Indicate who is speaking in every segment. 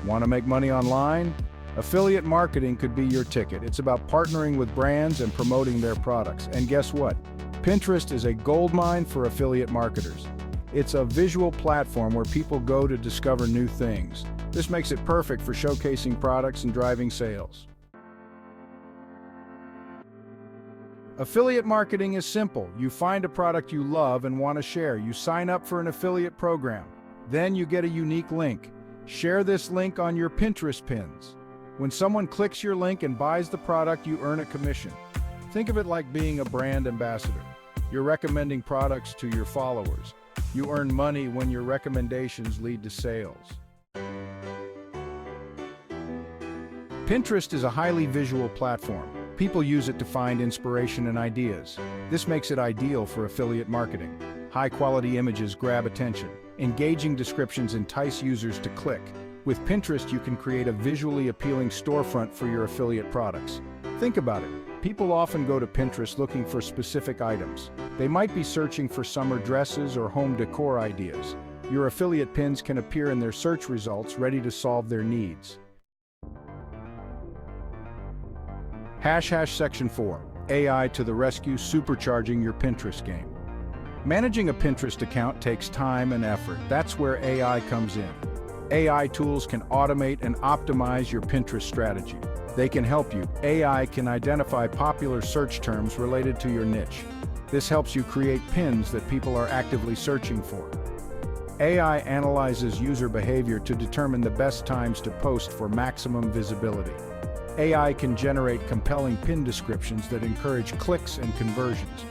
Speaker 1: Want to make money online? Affiliate marketing could be your ticket. It's about partnering with brands and promoting their products. And guess what? Pinterest is a goldmine for affiliate marketers. It's a visual platform where people go to discover new things. This makes it perfect for showcasing products and driving sales. Affiliate marketing is simple. You find a product you love and want to share. You sign up for an affiliate program. Then you get a unique link. Share this link on your Pinterest pins. When someone clicks your link and buys the product, you earn a commission. Think of it like being a brand ambassador. You're recommending products to your followers. You earn money when your recommendations lead to sales. Pinterest is a highly visual platform. People use it to find inspiration and ideas. This makes it ideal for affiliate marketing. High-quality images grab attention. Engaging descriptions entice users to click. With Pinterest, you can create a visually appealing storefront for your affiliate products. Think about it. People often go to Pinterest looking for specific items. They might be searching for summer dresses or home decor ideas. Your affiliate pins can appear in their search results, ready to solve their needs. Section 4. AI to the rescue, supercharging your Pinterest game. Managing a Pinterest account takes time and effort. That's where AI comes in. AI tools can automate and optimize your Pinterest strategy. They can help you. AI can identify popular search terms related to your niche. This helps you create pins that people are actively searching for. AI analyzes user behavior to determine the best times to post for maximum visibility. AI can generate compelling pin descriptions that encourage clicks and conversions.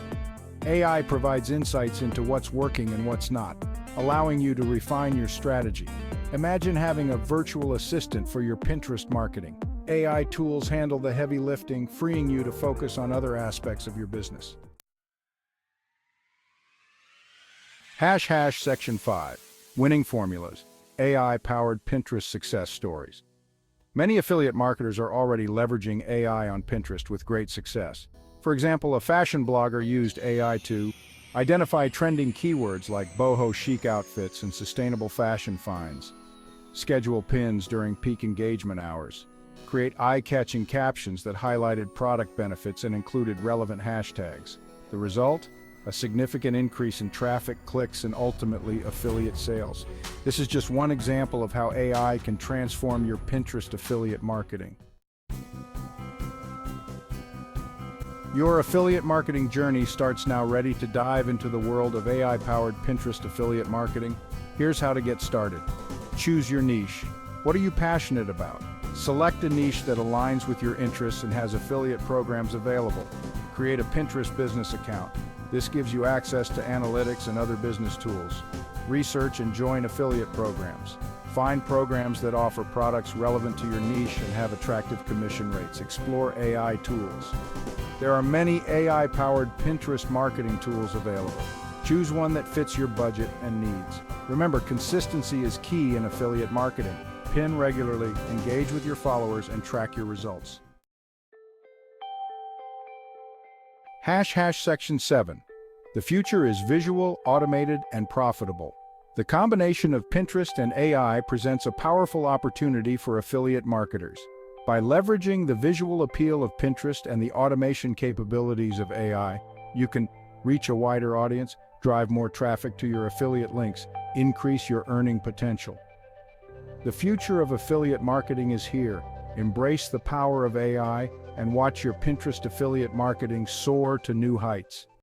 Speaker 1: AI provides insights into what's working and what's not, allowing you to refine your strategy. Imagine having a virtual assistant for your Pinterest marketing. AI tools handle the heavy lifting, freeing you to focus on other aspects of your business. Section 5. Winning formulas. AI-powered Pinterest success stories. Many affiliate marketers are already leveraging AI on Pinterest with great success. For example, a fashion blogger used AI to identify trending keywords like boho chic outfits and sustainable fashion finds, schedule pins during peak engagement hours, create eye-catching captions that highlighted product benefits and included relevant hashtags. The result? A significant increase in traffic, clicks, and ultimately affiliate sales. This is just one example of how AI can transform your Pinterest affiliate marketing. Your affiliate marketing journey starts now. Ready to dive into the world of AI-powered Pinterest affiliate marketing? Here's how to get started. Choose your niche. What are you passionate about? Select a niche that aligns with your interests and has affiliate programs available. Create a Pinterest business account. This gives you access to analytics and other business tools. Research and join affiliate programs. Find programs that offer products relevant to your niche and have attractive commission rates. Explore AI tools. There are many AI-powered Pinterest marketing tools available. Choose one that fits your budget and needs. Remember, consistency is key in affiliate marketing. Pin regularly, engage with your followers, and track your results. Section 7. The future is visual, automated, and profitable. The combination of Pinterest and AI presents a powerful opportunity for affiliate marketers. By leveraging the visual appeal of Pinterest and the automation capabilities of AI, you can reach a wider audience, drive more traffic to your affiliate links, increase your earning potential. The future of affiliate marketing is here. Embrace the power of AI and watch your Pinterest affiliate marketing soar to new heights.